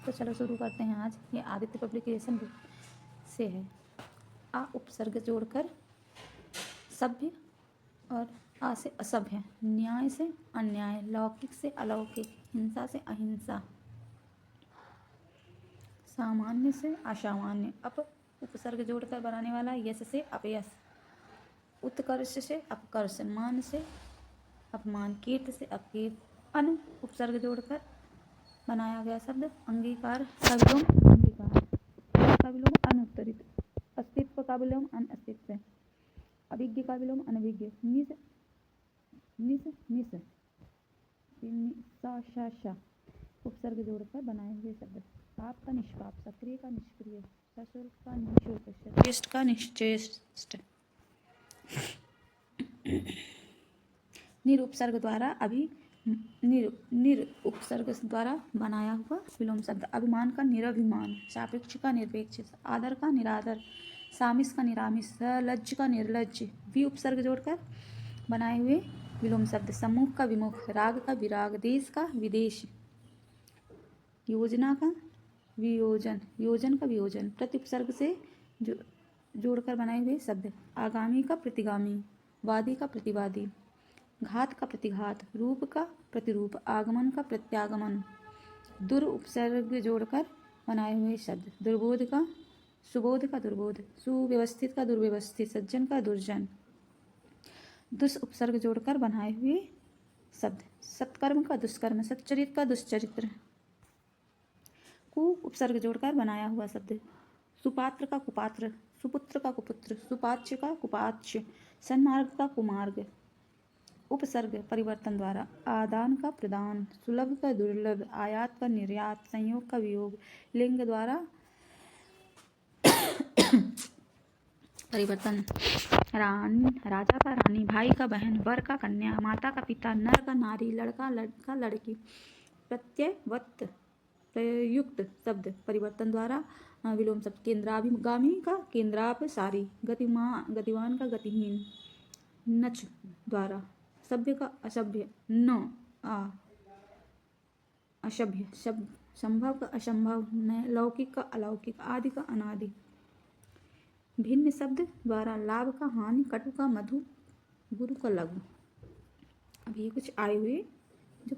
तो चलो शुरू करते हैं। आज ये आदित्य पब्लिकेशन से है। आ उपसर्ग जोड़कर सभ्य और आ से असभ्य, न्याय से अन्याय, लौकिक से अलौकिक, हिंसा से अहिंसा, सामान्य से असामान्य। अप उपसर्ग जोड़कर बनाने वाला यश से अपयश, उत्कर्ष से अपकर्ष, मान से अपमान, कीर्ति से अपकीर्ति। अन उपसर्ग जोड़कर बनाया गया शब्द अंगीकार का विलोम अंगीकार, का विलोम अनुत्तरित, अस्तित्व का विलोम अनअस्तित्व, अभिज्ञ का विलोम अनभिज्ञ, निस निस निस सा उपसर्ग जोड़कर बनाए हुए शब्द पाप का निष्पाप, सक्रिय का निष्क्रिय, सशुल्क का निःशुल्क, सचेष्ट का निश्चेष्ट। निरुपसर्ग द्वारा निरुपसर्ग द्वारा बनाया हुआ विलोम शब्द अभिमान का निरभिमान, सापेक्ष का निरपेक्ष, आदर का निरादर, सामिस का निरामिस, लज्ज का निर्लज्ज। वि उपसर्ग जोड़कर बनाए हुए विलोम शब्द सम्मुख का विमुख, राग का विराग, देश का विदेश, योजना का वियोजन, योजन का वियोजन। प्रति उपसर्ग से जोड़कर बनाए हुए शब्द आगामी का प्रतिगामी, वादी का प्रतिवादी, घात का प्रतिघात, रूप का प्रतिरूप, आगमन का प्रत्यागमन। दुर उपसर्ग जोड़कर बनाए हुए शब्द दुर्बोध का सुबोध का दुर्बोध, सुव्यवस्थित का दुर्व्यवस्थित, सज्जन का दुर्जन। दुस उपसर्ग जोड़कर बनाए हुए शब्द सत्कर्म का दुष्कर्म, सच्चरित्र का दुष्चरित्र। कु उपसर्ग जोड़कर बनाया हुआ शब्द सुपात्र का कुपात्र, सुपुत्र का कुपुत्र, सुपाच्य का कुपाच्य, सन्मार्ग का कुमार्ग। उपसर्ग परिवर्तन द्वारा आदान का प्रदान, सुलभ का दुर्लभ, आयात का निर्यात, संयोग का वियोग। लिंग द्वारा परिवर्तन रानी राजा का रानी, भाई का बहन, वर का कन्या, माता का पिता, नर का नारी, लड़का लड़का लड़की। प्रत्ययवत प्रयुक्त शब्द परिवर्तन द्वारा विलोम शब्द केंद्राभिगामी का केंद्रापसारी, गतिवान का गतिहीन। नच द्वारा सभ्य का असभ्य, न आ असभ्य, संभव का असंभव, लौकिक का अलौकिक, आदि का अनादि। भिन्न शब्द द्वारा लाभ का हानि, कटु का मधु, गुरु का लघु। अब ये कुछ आए हुए जो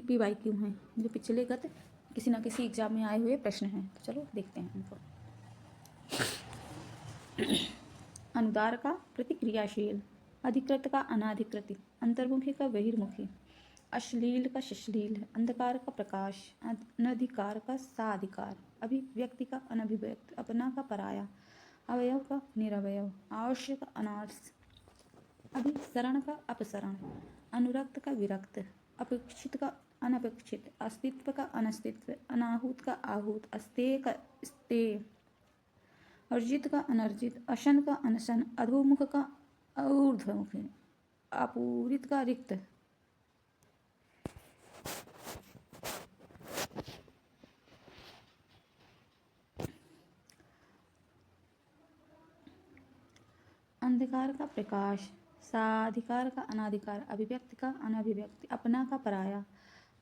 PYQ हैं, जो पिछले गत किसी न किसी एग्जाम में आए हुए प्रश्न हैं। तो चलो देखते हैं उनको। अनुदार का प्रतिक्रियाशील, अधिकृत का अनाधिकृत, अंतर्मुखी का बहिर्मुखी, अश्लील का सश्लील, अंधकार का प्रकाश, अनधिकार का साधिकार, अभिव्यक्ति का अनभिव्यक्त, अपना का पराया, अवयव का निरवयव, आवश्यक का अनावश्यक, अभिसरण का अपसरण, अनुरक्त का विरक्त, अपेक्षित का अनपेक्षित, अस्तित्व का अनस्तित्व, अनाहूत का आहूत, अस्तेय का स्तेय, अर्जित का अनर्जित, अशन का अनशन, अधोमुख का ऊर्ध्वमुख, अपूरित का रिक्त। अंधकार का प्रकाश, साधिकार का अनाधिकार, अभिव्यक्ति का अनभिव्यक्ति, अपना का पराया,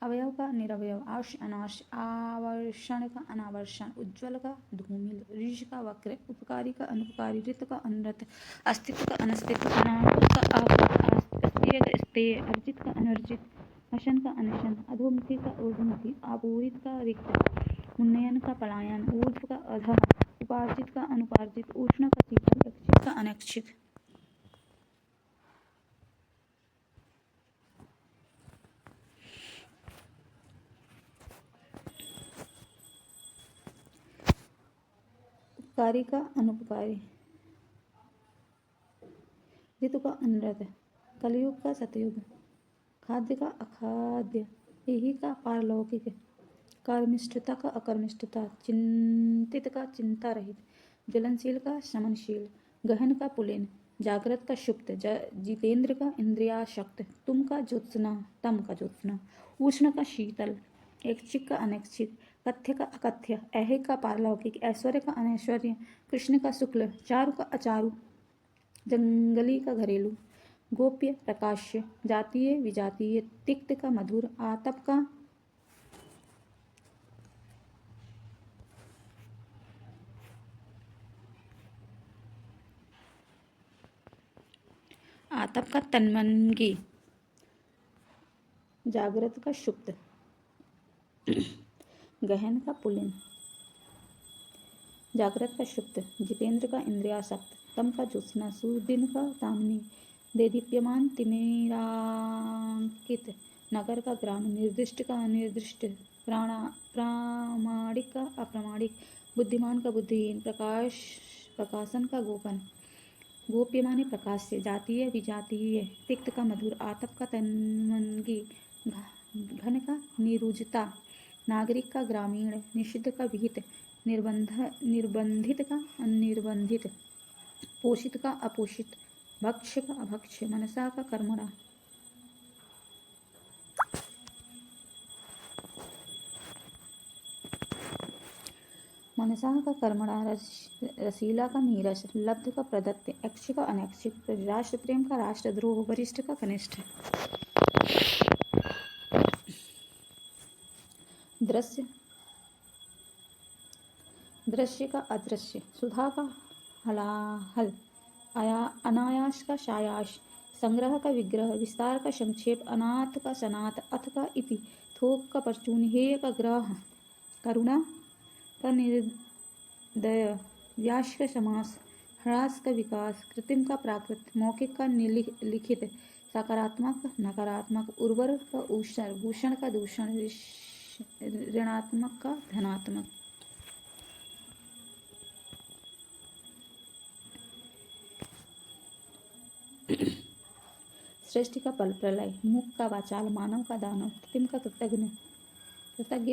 अवयव का निरवयव, आवश्य अनावश्य, आवर्षण का अनावर्षण, उज्ज्वल का धूमिल, ऋष का वक्र, उपकारी का अनुपकारी, ऋत का अनृत, अस्तित्व का अनस्तित्व, अनाहूत का आहूत, अस्तेय का स्तेय, अर्जित का अनर्जित, अशन का अनशन, अधोमुखी का ऊर्ध्वमुखी, आपूरित का रिक्त, उन्नयन का पलायन, ऊर्ध्व का अधः, उपार्जित का अनुपार्जित, उष्ण का शीतल, इच्छित का अनिच्छित। उपकारी का अनुपकारी, ऋतु का अनृत, कलयुग का सतयुग, खाद्य का अखाद्य, एही का पारलौकिक, कर्मिष्ठता का अकर्मिष्ठता, चिंतित का चिंता रहित, ज्वलनशील का शमनशील, गहन का पुलिन, जागृत का शुप्त, जितेंद्र का इंद्रियाशक्त, तुम का ज्योत्सना, तम का ज्योत्सना, उष्ण का शीतल, ऐच्छिक का अनैच्छिक, कथ्य का अकथ्य, ऐहे का पारलौकिक, ऐश्वर्य का अनैश्वर्य, कृष्ण का शुक्ल, चारु का अचारु, जंगली का घरेलू, गोप्य प्रकाश्य, जातीय विजातीय, तिक्त का मधुर, आतप का आतप का तन्मनगी, जागृत का शुक्त, गहन का पुलिन, जागृत का शुक्त, जितेंद्र का इंद्रियासक्त, तम का ज्योत्सना, सुदिन का तामिनी, देदीप्यमान तिमिरांकित, नगर का ग्राम, निर्दिष्ट का अनिर्दिष्ट, प्रामाणिक का अप्रामाणिक, बुद्धिमान का बुद्धिहीन, प्रकाशन का गोपन, गोप्य माने प्रकाश से, जातीय विजातीय, तिक्त का मधुर, आतप का तन्मनगी, घन का निरुजता, नागरिक का ग्रामीण, निषिद्ध का विहित, निर्बंधित का अनिर्बंधित, पोषित का अपोषित, भक्ष्य का अभक्ष्य, मनसा का कर्मणा, मनसा का कर्मणा, रसीला का नीरस, लब्ध का प्रदत्त, ऐच्छिक का अनैच्छिक, राष्ट्र प्रेम का राष्ट्रद्रोह, वरिष्ठ का कनिष्ठ, दृश्य दृश्य का अदृश्य, सुधा का हलाहल, अनायास का शायास, संग्रह का विग्रह, विस्तार का संक्षेप, अनाथ का सनाथ, अथ का इति, थोक का परचून, हेय का ग्रह, करुणा का निर्दय, व्यास का समास, ह्रास का विकास, कृत्रिम का प्राकृत, मौखिक का लिखित, सकारात्मक नकारात्मक, उर्वर का ऊषर, भूषण का दूषण, ऋणात्मक का धनात्मक, सृष्टि का पल प्रलय, मुख का वाचाल, मानव का दानव, कृत्रिम का कृतज्ञ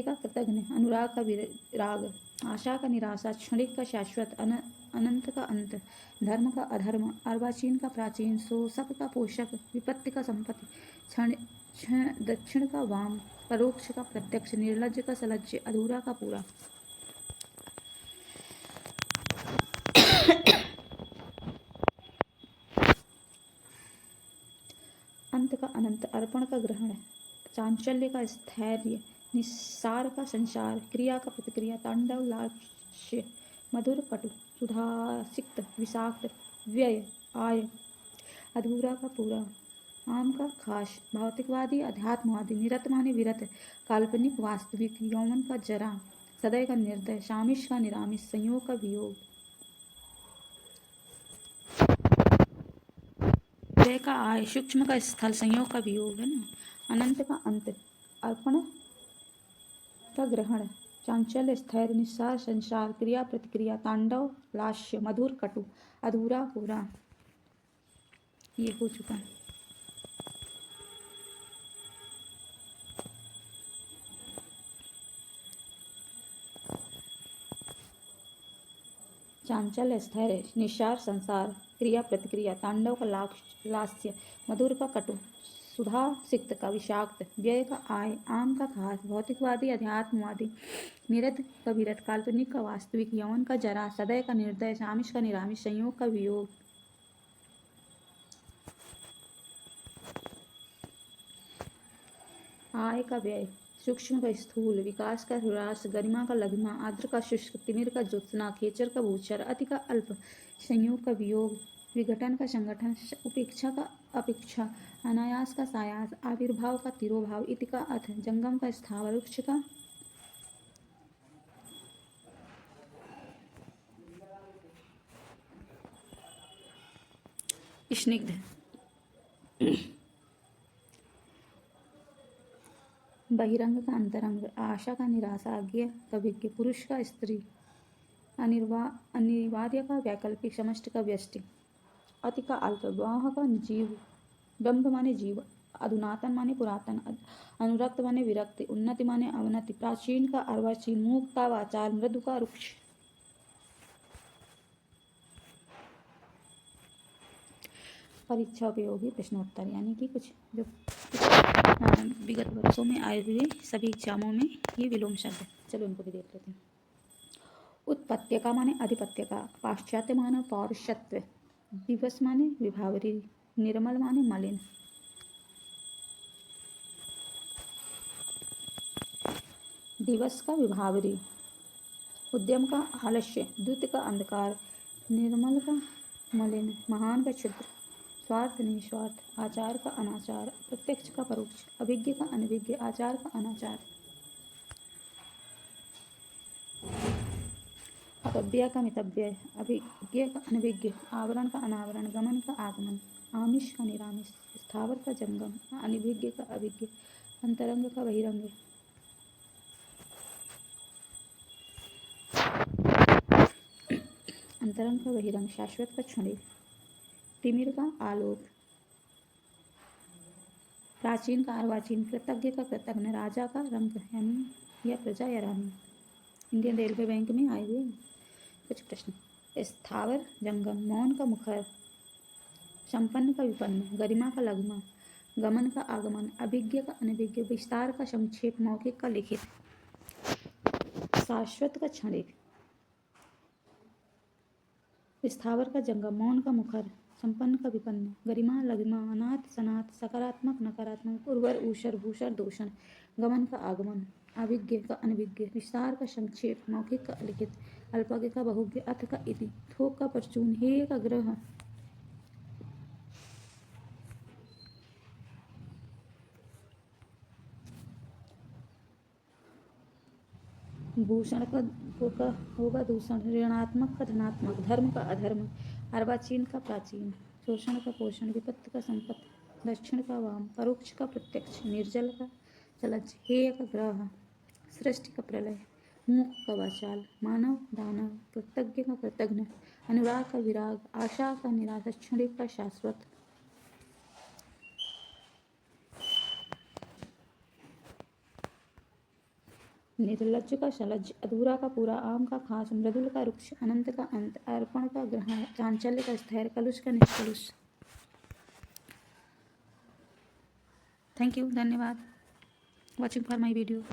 का कृतज्ञ, अनुराग का विराग, आशा का निराशा, क्षणिक का शाश्वत, अनंत का अंत, धर्म का अधर्म, अर्वाचीन का प्राचीन, शोषक का पोषक, विपत्ति का संपत्ति, दक्षिण का वाम, परोक्ष का प्रत्यक्ष, निर्लज्ज का सलज्ज, अधूरा का पूरा, अंत का अनंत, अर्पण का ग्रहण, चांचल्य का स्थैर्य, निस्सार का संसार, क्रिया का प्रतिक्रिया, तांडव लास्य, मधुर कटु, सुधासिक्त विषाक्त, व्यय आय, अधूरा का पूरा, आम का खास, भौतिकवादी अध्यात्मवादी, निरत माने विरत, काल्पनिक वास्तविक, यौवन का जरा, सदय का निर्दय, शामिश का निरामिष, संयोग का वियोग, व्यय का आय, सूक्ष्म का स्थल, संयोग का वियोग है ना, अनंत का अंत, अर्पण का ग्रहण, चांचल्य स्थैर्य, निस्सार संसार, क्रिया प्रतिक्रिया, तांडव लास्य, मधुर कटु, अधूरा पूरा। ये हो चुका है। चांचल्य स्थैर्य, निस्सार संसार, क्रिया प्रतिक्रिया, तांडव का लास्य, मधुर का कटु, सुधा सिक्त का विषाक्त, व्यय का आय, आम का खास, भौतिकवादी अध्यात्मवादी, निरत का विरत, काल्पनिक का वास्तविक, यौवन का जरा, सदय का निर्दय, शामिश का निरामिष, संयोग का वियोग, आय का व्यय, सूक्ष्म का स्थूल, विकास का ह्रास, गरिमा का लघिमा, आर्द्र का शुष्क, तिमिर का ज्योत्सना, खेचर का भूचर, अति का अल्प, संयोग का वियोग, विघटन का संगठन, उपेक्षा का अपेक्षा, अनायास का सायास, आविर्भाव का तिरोभाव, इति का अथ, जंगम का स्थावर, वृक्ष का स्निग्ध, बहिरंग का अंतरंग, आशा का निराशा, अज्ञ का विज्ञ, पुरुष का स्त्री, अनिवार्य का वैकल्पिक, समष्टि का व्यष्टि, अति का अल्प, ब्रह्म का जीव, ब्रह्म माने जीव, अधुनातन माने पुरातन, अनुरक्त माने विरक्ति, उन्नति माने अवनति, प्राचीन का अर्वाचीन, मूक का वाचाल, मृदु का रुक्ष, परीक्षा उपयोगी प्रश्नोत्तर, यानी कि कुछ जो विगत वर्षों में आए हुए सभी एग्जामों में ये विलोम शब्द। चलो इनको भी देख लेते हैं। उत्पत्ति का माने अधिपत्य का, पाश्चात्य माने पौरुषत्व, दिवस माने विभावरी, निर्मल माने मलिन, दिवस का विभावरी, उद्यम का आलस्य, द्वित का अंधकार, निर्मल का मलिन, महान का क्षुद्र, स्वार्थ निस्वार्थ, आचार का अनाचार, प्रत्यक्ष का परोक्ष, अभिज्ञ का अनभिज्ञ, आचार का अनाचार, अपव्यय का मितव्यय, अभिज्ञ का अनभिज्ञ, आवरण का अनावरण, गमन का आगमन, आमिष का निरामिष, स्थावर का जंगम, अनभिज्ञ का अभिज्ञ, अंतरंग का बहिरंग, अंतरंग का बहिरंग, शाश्वत का क्षणिक, तिमिर का आलोक, प्राचीन का अर्वाचीन, कृतज्ञ का कृतज्ञ, राजा का रंग यानी या प्रजा या रानी। इंडियन रेलवे बैंक में आए हुए कुछ प्रश्न। स्थावर जंगम, मौन का मुखर, संपन्न का विपन्न, गरिमा का लघुमा, गमन का आगमन, अभिज्ञ का अनभिज्ञ, विस्तार का संक्षेप, मौखिक का लिखित, शाश्वत का क्षणिक, स्थावर का जंगम, मौन का मुखर, संपन्न का विपन्न, गरिमा लघिमा, अनाथ सनाथ, सकारात्मक नकारात्मक, उर्वर ऊषर भूषर दूषण, गमन का आगमन, अभिज्ञ का अनभिज्ञ, विस्तार का संक्षेप, मौखिक का लिखित, अल्पज्ञ का बहुज्ञ, अथ का इति, थोक का परचून, हेय का ग्रह, भूषण का होगा दूषण, ऋणात्मक का धनात्मक, धर्म का अधर्म, अर्वाचीन का प्राचीन, शोषण का पोषण, विपत्ति का संपत्ति, दक्षिण का वाम, परोक्ष का प्रत्यक्ष, निर्जल का जलज, हेय का ग्रह, सृष्टि का प्रलय, मूक का वाचाल, मानव दानव, कृतज्ञ का कृतज्ञ, अनुराग का विराग, आशा का निराशा, क्षणिक का शाश्वत, निर्लज्ज का शलज्ज, अधूरा का पूरा, आम का खास, मृदुल का रुक्ष, अनंत का अंत, अर्पण का ग्रहण, चांचल्य का स्थैर्य, कलुष का निष्कलुष। थैंक यू, धन्यवाद वॉचिंग फॉर माई वीडियो।